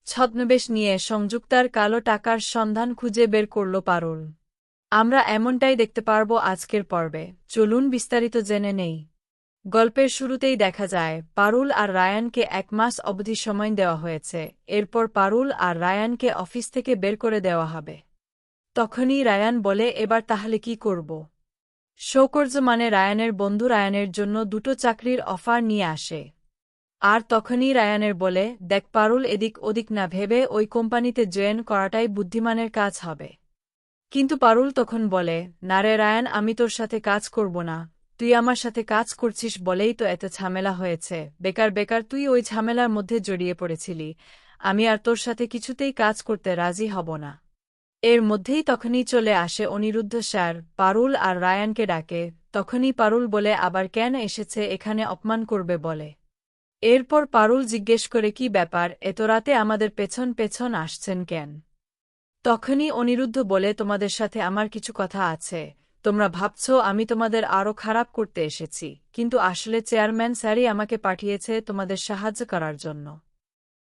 ছদ্মবেশ নিয়ে সংযুক্তার কালো টাকার সন্ধান খুঁজে বের করল পারুল। আমরা এমনটাই দেখতে পারব আজকের পর্বে। চলুন বিস্তারিত জেনে নেই। গল্পের শুরুতেই দেখা যায় পারুল আর রায়ানকে 1 মাস অবধি সময় দেওয়া হয়েছে। এরপর পারুল আর রায়ানকে অফিস থেকে বের করে দেওয়া হবে। তখনই রায়ান বলে, এবার তাহলে কি করব? শৌকর্য মানে রায়ানের বন্ধু রায়ানের জন্য 2টো চাকরির অফার নিয়ে আসে। আর তখনই রায়ানের বলে, দেখ পারুল, এদিক ওদিক না ভেবে ওই কোম্পানিতে জয়েন করাটাই বুদ্ধিমানের কাজ হবে। কিন্তু পারুল তখন বলে, না রে রায়ান, আমি তোর সাথে কাজ করব না। তুই আমার সাথে কাজ করছিস বলেই তো এত ঝামেলা হয়েছে। বেকার বেকার তুই ওই ঝামেলার মধ্যে জড়িয়ে পড়েছিলি। আমি আর তোর সাথে কিছুতেই কাজ করতে রাজি হব না। এর মধ্যেই তখনই চলে আসে অনিরুদ্ধ স্যার, পারুল আর রায়ানকে ডাকে। তখনই পারুল বলে, আবার কেন এসেছে এখানে অপমান করবে বলে। এরপর পারুল জিজ্ঞেস করে, কি ব্যাপার, এত রাতে আমাদের পেছন পেছন আসছেন কেন? তখনই অনিরুদ্ধ বলে, তোমাদের সাথে আমার কিছু কথা আছে। তোমরা ভাবছ আমি তোমাদের আরও খারাপ করতে এসেছি, কিন্তু আসলে চেয়ারম্যান স্যারই আমাকে পাঠিয়েছে তোমাদের সাহায্য করার জন্য।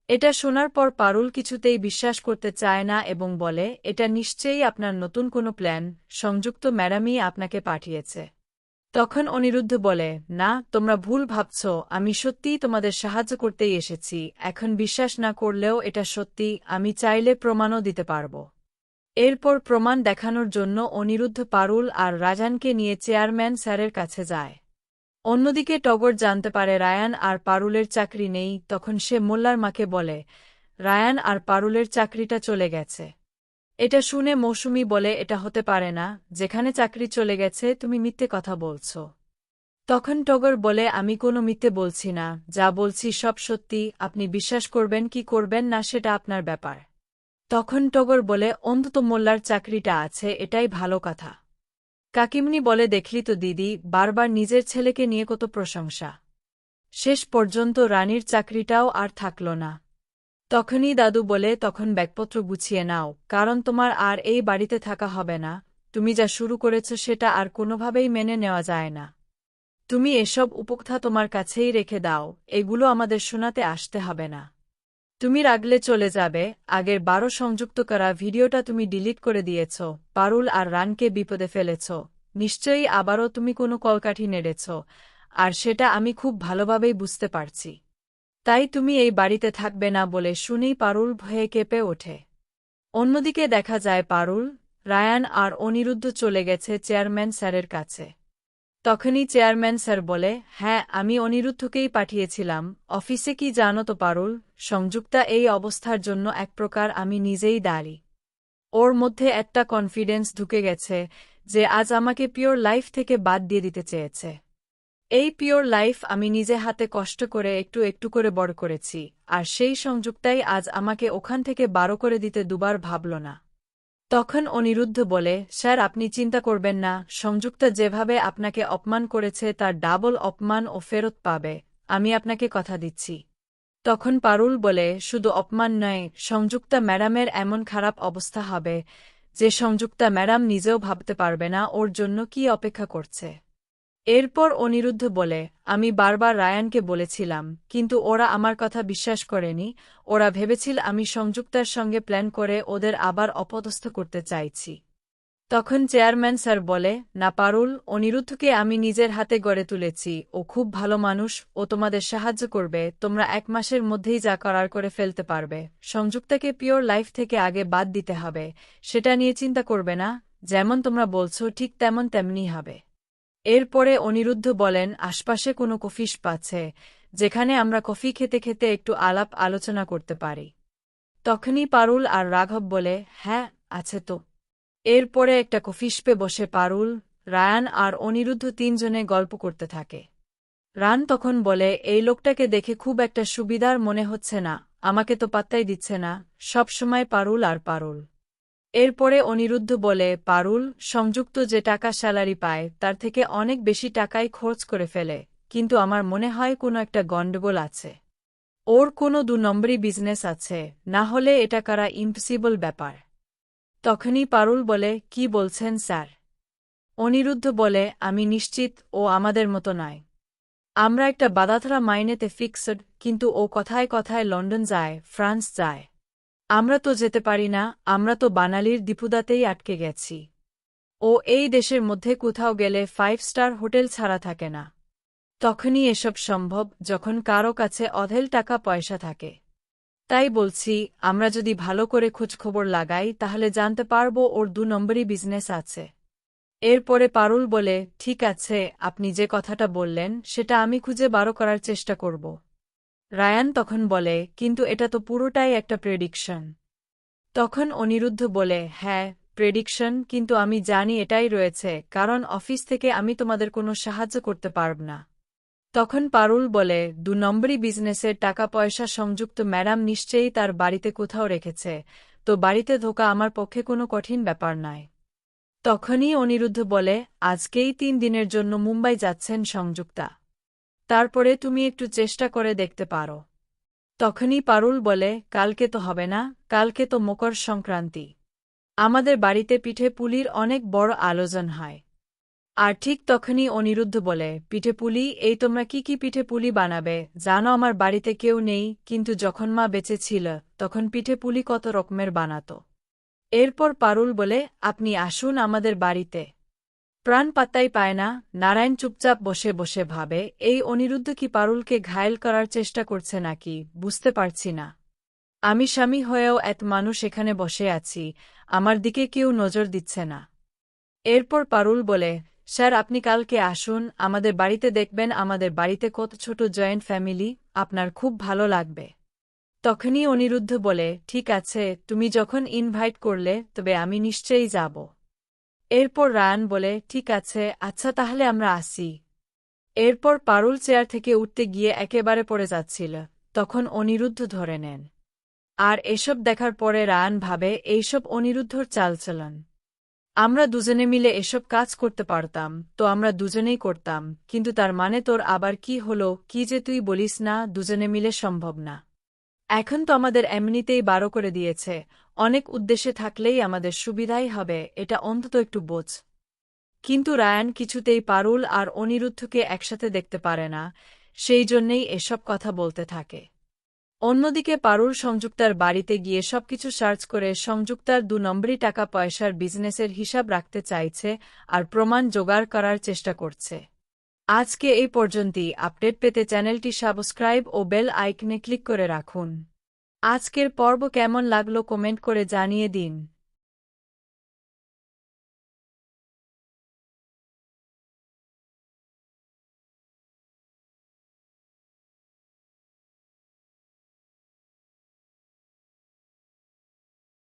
এটা শোনার পর পারুল কিছুতেই বিশ্বাস করতে চায় না এবং বলে, এটা নিশ্চয়ই আপনার নতুন কোনো প্ল্যান, সংযুক্ত ম্যাডামই আপনাকে পাঠিয়েছে। তখন অনিরুদ্ধ বলে, না, তোমরা ভুল ভাবছ, আমি সত্যিই তোমাদের সাহায্য করতেই এসেছি। এখন বিশ্বাস না করলেও এটা সত্যি, আমি চাইলে প্রমাণও দিতে পারব। এরপর প্রমাণ দেখানোর জন্য অনিরুদ্ধ পারুল আর রাজানকে নিয়ে চেয়ারম্যান স্যারের কাছে যায়। অন্যদিকে টগর জানতে পারে রায়ান আর পারুলের চাকরি নেই। তখন সে মোল্লার মাকে বলে, রায়ান আর পারুলের চাকরিটা চলে গেছে। এটা শুনে মৌসুমী বলে, এটা হতে পারে না, যেখানে চাকরি চলে গেছে তুমি মিথ্যে কথা বলছ। তখন টগর বলে, আমি কোনো মিথ্যে বলছি না, যা বলছি সব সত্যি, আপনি বিশ্বাস করবেন কি করবেন না সেটা আপনার ব্যাপার। তখন টগর বলে, অন্তত মোল্লার চাকরিটা আছে, এটাই ভালো কথা। কাকিমনি বলে, দেখলি তো দিদি, বারবার নিজের ছেলেকে নিয়ে কত প্রশংসা। শেষ পর্যন্ত রানীর চাকরিটাও আর থাকল না। তখনই দাদু বলে, তখন ব্যাগপত্র গুছিয়ে নাও, কারণ তোমার আর এই বাড়িতে থাকা হবে না। তুমি যা শুরু করেছ সেটা আর কোনোভাবেই মেনে নেওয়া যায় না। তুমি এসব উপকথা তোমার কাছেই রেখে দাও, এগুলো আমাদের শোনাতে আসতে হবে না। তুমি রাগলে চলে যাবে। আগের 12 সংযুক্ত করা ভিডিওটা তুমি ডিলিট করে দিয়েছ, পারুল আর রানকে বিপদে ফেলেছ। নিশ্চয়ই আবারও তুমি কোনো কলকাঠি নেড়েছ, আর সেটা আমি খুব ভালোভাবেই বুঝতে পারছি। তাই তুমি এই বাড়িতে থাকবে না বলে শুনেই পারুল ভয়ে কেঁপে ওঠে। অন্যদিকে দেখা যায় পারুল, রায়ান আর অনিরুদ্ধ চলে গেছে চেয়ারম্যান স্যারের কাছে। তখনই চেয়ারম্যান স্যার বলে, হ্যাঁ, আমি অনিরুদ্ধকেই পাঠিয়েছিলাম অফিসে। কি জানো তো পারুল, সংযুক্তা এই অবস্থার জন্য এক প্রকার আমি নিজেই দায়ী। ওর মধ্যে একটা কনফিডেন্স ঢুকে গেছে যে আজ আমাকে পিওর লাইফ থেকে বাদ দিয়ে দিতে চেয়েছে। এই পিওর লাইফ আমি নিজে হাতে কষ্ট করে একটু একটু করে বড় করেছি, আর সেই সংযুক্তাই আজ আমাকে ওখান থেকে বারো করে দিতে দুবার ভাবল না। তখন অনিরুদ্ধ বলে, স্যার আপনি চিন্তা করবেন না, সংযুক্তা যেভাবে আপনাকে অপমান করেছে তার ডাবল অপমান ও ফেরত পাবে, আমি আপনাকে কথা দিচ্ছি। তখন পারুল বলে, শুধু অপমান নয়, সংযুক্তা ম্যাডামের এমন খারাপ অবস্থা হবে যে সংযুক্তা ম্যাডাম নিজেও ভাবতে পারবে না ওর জন্য কি অপেক্ষা করছে। এরপর অনিরুদ্ধ বলে, আমি বারবার রায়ানকে বলেছিলাম, কিন্তু ওরা আমার কথা বিশ্বাস করেনি। ওরা ভেবেছিল আমি সংযুক্তার সঙ্গে প্ল্যান করে ওদের আবার অপদস্থ করতে চাইছি। তখন চেয়ারম্যান স্যার বলে, না পারুল, অনিরুদ্ধকে আমি নিজের হাতে গড়ে তুলেছি, ও খুব ভালো মানুষ, ও তোমাদের সাহায্য করবে। তোমরা 1 মাসের মধ্যেই যা করার করে ফেলতে পারবে। সংযুক্তাকে পিওর লাইফ থেকে আগে বাদ দিতে হবে, সেটা নিয়ে চিন্তা করবে না। যেমন তোমরা বলছো ঠিক তেমনি হবে। এরপরে অনিরুদ্ধ বলেন, আশপাশে কোনো কফি শপ আছে যেখানে আমরা কফি খেতে খেতে একটু আলাপ আলোচনা করতে পারি? তখনই পারুল আর রাঘব বলে, হ্যাঁ, আছে তো। এরপরে একটা কফি শপে বসে পারুল, রায়ান আর অনিরুদ্ধ 3 জনে গল্প করতে থাকে। রান তখন বলে, এই লোকটাকে দেখে খুব একটা সুবিধার মনে হচ্ছে না, আমাকে তো পাত্তাই দিচ্ছে না, সব সময় পারুল আর পারুল। এরপরে অনিরুদ্ধ বলে, পারুল, সংযুক্ত যে টাকা স্যালারি পায় তার থেকে অনেক বেশি টাকাই খরচ করে ফেলে, কিন্তু আমার মনে হয় কোনো একটা গণ্ডগোল আছে। ওর কোনো 2 নম্বরই বিজনেস আছে, না হলে এটা করা ইম্পসিবল ব্যাপার। তখনই পারুল বলে, কি বলছেন স্যার? অনিরুদ্ধ বলে, আমি নিশ্চিত ও আমাদের মতো নয়। আমরা একটা বাঁধাধরা মাইনেতে ফিক্সড, কিন্তু ও কথায় কথায় লন্ডন যায়, ফ্রান্স যায়। আমরা তো যেতে পারি না, আমরা তো বানালির দীপুদাতেই আটকে গেছি। ও এই দেশের মধ্যে কোথাও গেলে 5 স্টার হোটেল ছাড়া থাকে না। তখনই এসব সম্ভব যখন কারো কাছে অঢেল টাকা পয়সা থাকে। তাই বলছি, আমরা যদি ভালো করে খোঁজখবর লাগাই তাহলে জানতে পারব ওর 2 নম্বরই বিজনেস আছে। এরপরে পারুল বলে, ঠিক আছে, আপনি যে কথাটা বললেন সেটা আমি খুঁজে বার করার চেষ্টা করব। রায়ান তখন বলে, কিন্তু এটা তো পুরোটাই একটা প্রেডিকশন। তখন অনিরুদ্ধ বলে, হ্যাঁ, প্রেডিকশন, কিন্তু আমি জানি এটাই রয়েছে, কারণ অফিস থেকে আমি তোমাদের কোনো সাহায্য করতে পারব না। তখন পারুল বলে, 2 নম্বরই বিজনেসের টাকা পয়সা সংযুক্ত ম্যাডাম নিশ্চয়ই তার বাড়িতে কোথাও রেখেছে, তো বাড়িতে ঢোকা আমার পক্ষে কোনো কঠিন ব্যাপার নয়। তখনই অনিরুদ্ধ বলে, আজকেই 3 দিনের জন্য মুম্বাই যাচ্ছেন সংযুক্তা। তারপরে তুমি একটু চেষ্টা করে দেখতে পারো। তখনই পারুল বলে, কালকে তো হবে না, কালকে তো মকর সংক্রান্তি। আমাদের বাড়িতে পিঠে পুলির অনেক বড় আয়োজন হয়। আর ঠিক তখনই অনিরুদ্ধ বলে, পিঠে পুলি, এই তোমরা কি কি পিঠে পুলি বানাবে? জানো আমার বাড়িতে কেউ নেই, কিন্তু যখন মা বেঁচে ছিল তখন পিঠে পুলি কত রকমের বানাত। এরপর পারুল বলে, আপনি আসুন আমাদের বাড়িতে। প্রাণ পাত্তাই পায় না, নারায়ণ চুপচাপ বসে বসে ভাবে, এই অনিরুদ্ধ কি পারুলকে ঘায়েল করার চেষ্টা করছে নাকি, বুঝতে পারছি না। আমি স্বামী হয়েও এত মানুষ এখানে বসে আছি, আমার দিকে কেউ নজর দিচ্ছে না। এরপর পারুল বলে, স্যার আপনি কালকে আসুন আমাদের বাড়িতে, দেখবেন আমাদের বাড়িতে কত ছোট জয়েন্ট ফ্যামিলি, আপনার খুব ভালো লাগবে। তখনই অনিরুদ্ধ বলে, ঠিক আছে, তুমি যখন ইনভাইট করলে তবে আমি নিশ্চয়ই যাব। এরপর রায়ান বলে, ঠিক আছে, আচ্ছা তাহলে আমরা আসি। এরপর পারুল চেয়ার থেকে উঠতে গিয়ে একেবারে পড়ে যাচ্ছিল, তখন অনিরুদ্ধ ধরে নেন। আর এসব দেখার পরে রায়ান ভাবে, এইসব অনিরুদ্ধর চালচলন। আমরা দুজনে মিলে এসব কাজ করতে পারতাম তো আমরা দুজনেই করতাম, কিন্তু তার মানে তোর আবার কি হলো, কি যে তুই বলিস না দুজনে মিলে সম্ভব না। এখন তো আমাদের এমনিতেই বারো করে দিয়েছে, অনেক উদ্দেশ্যে থাকলেই আমাদের সুবিধাই হবে, এটা অন্তত একটু বোঝ। কিন্তু রায়ান কিছুতেই পারুল আর অনিরুদ্ধকে একসাথে দেখতে পারে না, সেই জন্যেই এসব কথা বলতে থাকে। অন্যদিকে পারুল সংযুক্তার বাড়িতে গিয়ে সবকিছু সার্চ করে সংযুক্তার 2 নম্বরই টাকা পয়সার বিজনেসের হিসাব রাখতে চাইছে আর প্রমাণ জোগাড় করার চেষ্টা করছে। আজকে এই পর্যন্তই। আপডেট পেতে চ্যানেলটি সাবস্ক্রাইব ও বেল আইকনে ক্লিক করে রাখুন। আজকের পর্ব কেমন লাগলো কমেন্ট করে জানিয়ে দিন।